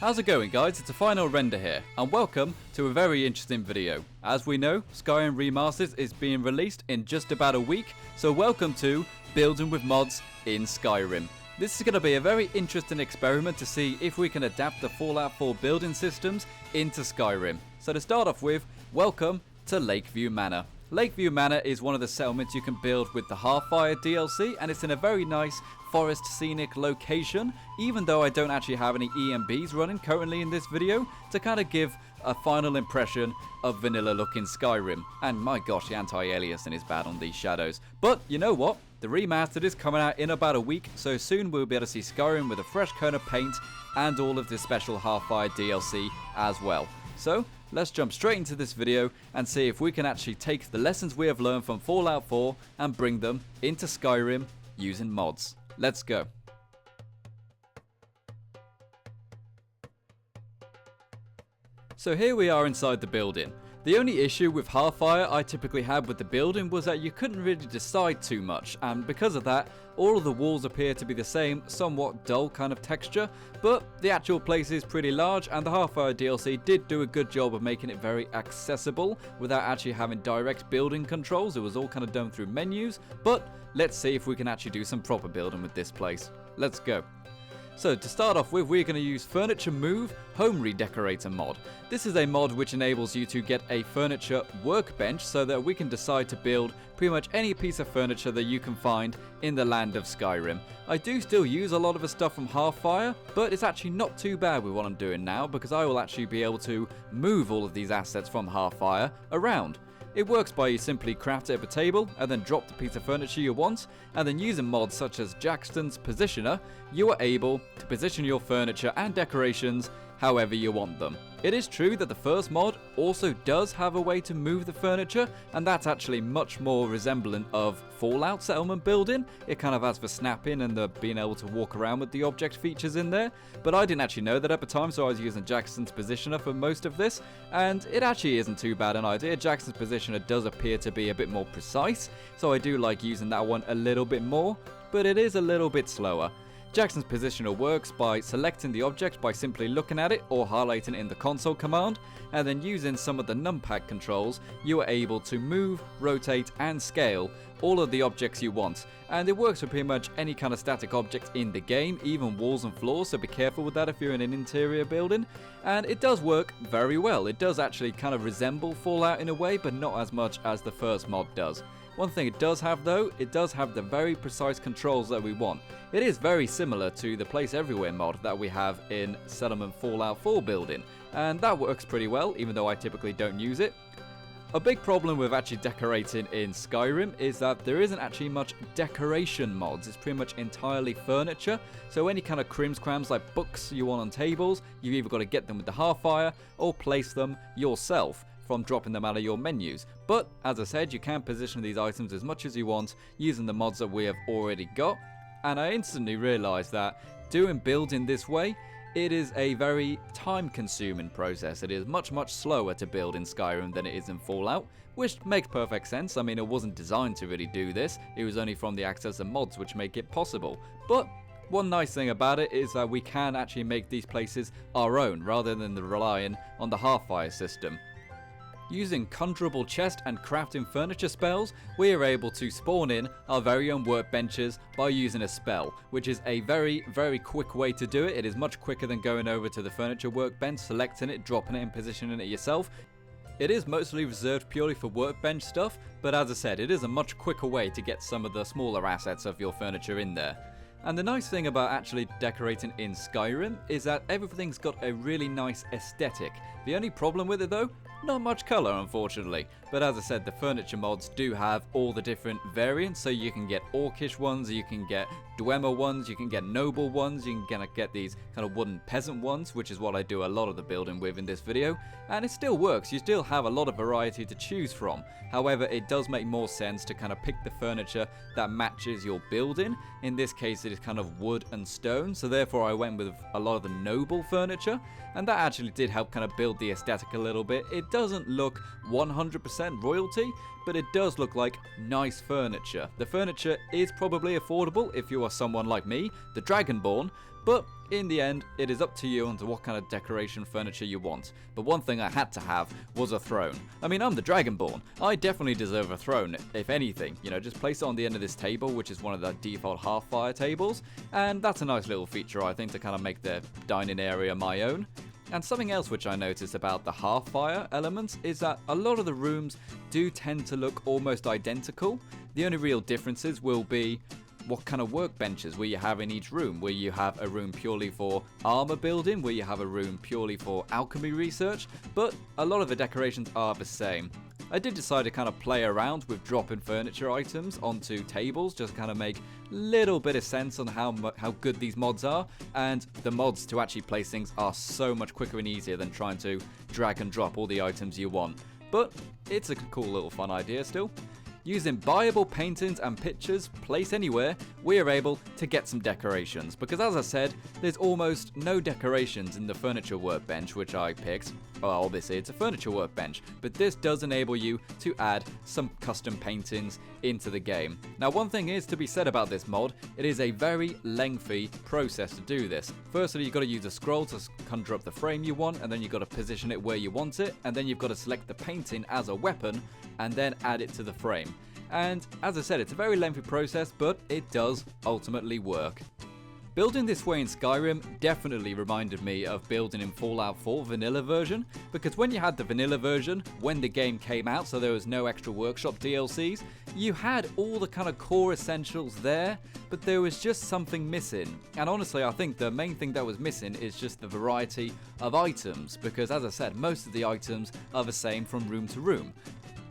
How's it going, guys? It's a final render here, and welcome to a very interesting video. As we know, Skyrim Remastered is being released in just about a week, so welcome to Building with Mods in Skyrim. This is going to be a very interesting experiment to see if we can adapt the Fallout 4 building systems into Skyrim. So to start off with, welcome to Lakeview Manor. Lakeview Manor is one of the settlements you can build with the Half-Fire DLC, and it's in a very nice forest scenic location, even though I don't actually have any EMBs running currently in this video, to kind of give a final impression of vanilla looking Skyrim. And my gosh, the anti-aliasing is bad on these shadows. But you know what? The remastered is coming out in about a week, so soon we'll be able to see Skyrim with a fresh coat of paint and all of the special Half-Fire DLC as well. So let's jump straight into this video and see if we can actually take the lessons we have learned from Fallout 4 and bring them into Skyrim using mods. Let's go. So here we are inside the building. The only issue with Half-Fire I typically had with the building was that you couldn't really decide too much, and because of that, all of the walls appear to be the same, somewhat dull kind of texture, but the actual place is pretty large, and the Half-Fire DLC did do a good job of making it very accessible without actually having direct building controls. It was all kind of done through menus, but let's see if we can actually do some proper building with this place. Let's go. So to start off with, we're going to use Furniture Move Home Re-decorator mod. This is a mod which enables you to get a furniture workbench so that we can decide to build pretty much any piece of furniture that you can find in the land of Skyrim. I do still use a lot of the stuff from Half-Fire, but it's actually not too bad with what I'm doing now because I will actually be able to move all of these assets from Half-Fire around. It works by you simply craft it at a table and then drop the piece of furniture you want, and then using mods such as Jaxonz Positioner, you are able to position your furniture and decorations however you want them. It is true that the first mod also does have a way to move the furniture, and that's actually much more resemblant of Fallout settlement building. It kind of has the snapping and the being able to walk around with the object features in there, but I didn't actually know that at the time, so I was using Jaxonz Positioner for most of this, and it actually isn't too bad an idea. Jaxonz Positioner does appear to be a bit more precise, so I do like using that one a little bit more, but it is a little bit slower. Jaxonz Positioner works by selecting the object by simply looking at it or highlighting it in the console command, and then using some of the numpad controls, you are able to move, rotate and scale all of the objects you want. And it works with pretty much any kind of static object in the game, even walls and floors, so be careful with that if you're in an interior building. And it does work very well. It does actually kind of resemble Fallout in a way, but not as much as the first mod does. One thing it does have though, it does have the very precise controls that we want. It is very similar to the Place Everywhere mod that we have in Settlement Fallout 4 building, and that works pretty well, even though I typically don't use it. A big problem with actually decorating in Skyrim is that there isn't actually much decoration mods. It's pretty much entirely furniture, so any kind of crimscrams like books you want on tables, you've either got to get them with the Half-Fire or place them yourself from dropping them out of your menus. But as I said, you can position these items as much as you want using the mods that we have already got, and I instantly realized that doing building this way, it is a very time consuming process. It is much slower to build in Skyrim than it is in Fallout, which makes perfect sense. I mean, it wasn't designed to really do this, it was only from the access of mods which make it possible. But one nice thing about it is that we can actually make these places our own rather than relying on the Half-Fire system. Using Conjurable chest and crafting furniture spells, we are able to spawn in our very own workbenches by using a spell, which is a very quick way to do it. It is much quicker than going over to the furniture workbench, selecting it, dropping it and positioning it yourself. It is mostly reserved purely for workbench stuff, but as I said, it is a much quicker way to get some of the smaller assets of your furniture in there. And the nice thing about actually decorating in Skyrim is that everything's got a really nice aesthetic. The only problem with it though, not much colour unfortunately, but as I said, the furniture mods do have all the different variants, so you can get orcish ones, you can get Dwemer ones, you can get noble ones, you can get these kind of wooden peasant ones, which is what I do a lot of the building with in this video, and it still works. You still have a lot of variety to choose from. However, it does make more sense to kind of pick the furniture that matches your building. In this case, it is kind of wood and stone, so therefore I went with a lot of the noble furniture, and that actually did help kind of build the aesthetic a little bit. It it doesn't look 100% royalty, but it does look like nice furniture. The furniture is probably affordable if you are someone like me, the Dragonborn, but in the end, it is up to you on what kind of decoration furniture you want. But one thing I had to have was a throne. I mean, I'm the Dragonborn. I definitely deserve a throne, if anything. You know, just place it on the end of this table, which is one of the default half-fire tables. And that's a nice little feature, I think, to kind of make the dining area my own. And something else which I noticed about the half-fire elements is that a lot of the rooms do tend to look almost identical. The only real differences will be what kind of workbenches will you have in each room. Will you have a room purely for armor building? Will you have a room purely for alchemy research? But a lot of the decorations are the same. I did decide to kind of play around with dropping furniture items onto tables, just to kind of make a little bit of sense on how good these mods are. And the mods to actually place things are so much quicker and easier than trying to drag and drop all the items you want. But it's a cool little fun idea still. Using buyable paintings and pictures placed anywhere, we are able to get some decorations. Because as I said, there's almost no decorations in the furniture workbench which I picked. Well, obviously it's a furniture workbench, but this does enable you to add some custom paintings into the game. Now, one thing is to be said about this mod, it is a very lengthy process to do this. Firstly, you've got to use a scroll to conjure up the frame you want, and then you've got to position it where you want it, and then you've got to select the painting as a weapon, and then add it to the frame. And as I said, it's a very lengthy process, but it does ultimately work. Building this way in Skyrim definitely reminded me of building in Fallout 4 vanilla version, because when you had the vanilla version, when the game came out, so there was no extra workshop DLCs, you had all the kind of core essentials there, but there was just something missing. And honestly, I think the main thing that was missing is just the variety of items, because as I said, most of the items are the same from room to room.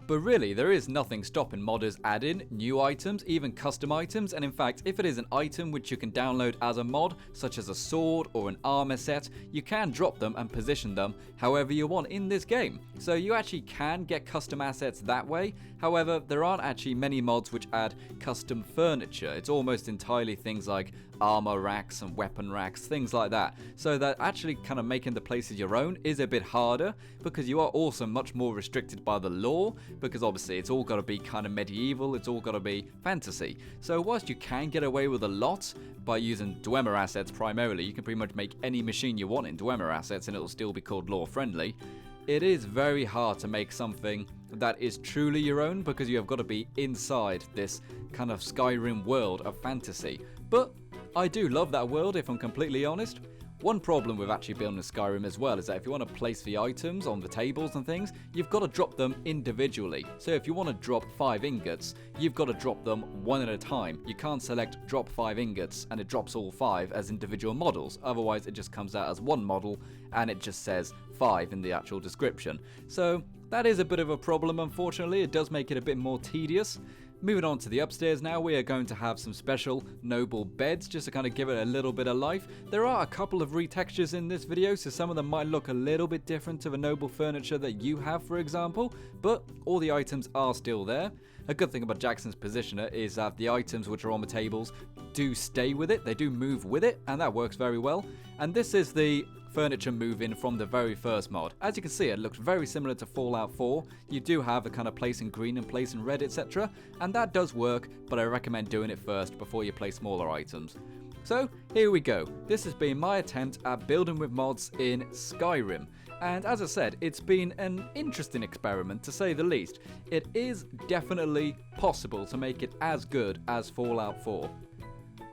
But really, there is nothing stopping modders adding new items, even custom items, and in fact, if it is an item which you can download as a mod, such as a sword or an armor set, you can drop them and position them however you want in this game. So you actually can get custom assets that way. However, there aren't actually many mods which add custom furniture. It's almost entirely things like armor racks and weapon racks, things like that. So that actually kind of making the places your own is a bit harder, because you are also much more restricted by the lore, because obviously it's all got to be kind of medieval, it's all got to be fantasy. So whilst you can get away with a lot by using Dwemer assets primarily, you can pretty much make any machine you want in Dwemer assets and it'll still be called lore friendly. It is very hard to make something that is truly your own, because you have got to be inside this kind of Skyrim world of fantasy. But I do love that world, if I'm completely honest. One problem with actually building a Skyrim as well is that if you want to place the items on the tables and things, you've got to drop them individually. So if you want to drop 5 ingots, you've got to drop them one at a time. You can't select drop 5 ingots and it drops all 5 as individual models. Otherwise it just comes out as one model and it just says 5 in the actual description. So that is a bit of a problem, unfortunately. It does make it a bit more tedious. Moving on to the upstairs now, we are going to have some special noble beds just to kind of give it a little bit of life. There are a couple of retextures in this video, so some of them might look a little bit different to the noble furniture that you have, for example, but all the items are still there. A good thing about Jaxonz Positioner is that the items which are on the tables do stay with it, they do move with it, and that works very well. And this is the furniture move-in from the very first mod. As you can see, it looks very similar to Fallout 4. You do have a kind of place in green and place in red, etc. And that does work, but I recommend doing it first before you place smaller items. So here we go. This has been my attempt at building with mods in Skyrim. And as I said, it's been an interesting experiment to say the least. It is definitely possible to make it as good as Fallout 4.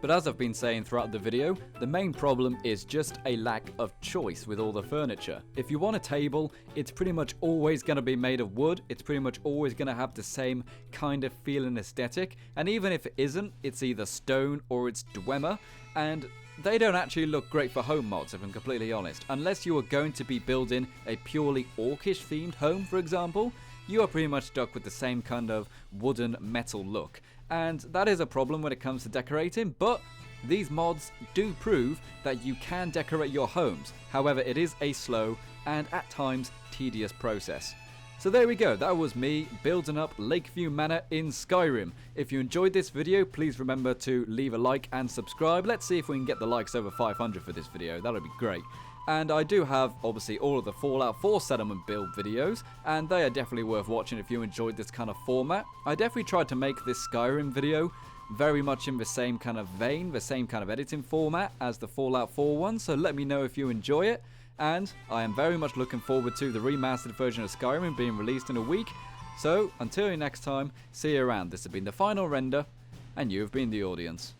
But as I've been saying throughout the video, the main problem is just a lack of choice with all the furniture. If you want a table, it's pretty much always going to be made of wood, it's pretty much always going to have the same kind of feel and aesthetic, and even if it isn't, it's either stone or it's Dwemer, and they don't actually look great for home mods, if I'm completely honest. Unless you are going to be building a purely orcish themed home, for example, you are pretty much stuck with the same kind of wooden metal look. And that is a problem when it comes to decorating, but these mods do prove that you can decorate your homes. However, it is a slow and at times tedious process. So there we go, that was me building up Lakeview Manor in Skyrim. If you enjoyed this video, please remember to leave a like and subscribe. Let's see if we can get the likes over 500 for this video, that would be great. And I do have, obviously, all of the Fallout 4 settlement build videos, and they are definitely worth watching if you enjoyed this kind of format. I definitely tried to make this Skyrim video very much in the same kind of vein, the same kind of editing format as the Fallout 4 one, so let me know if you enjoy it. And I am very much looking forward to the remastered version of Skyrim being released in a week. So, until next time, see you around. This has been the final render, and you have been the audience.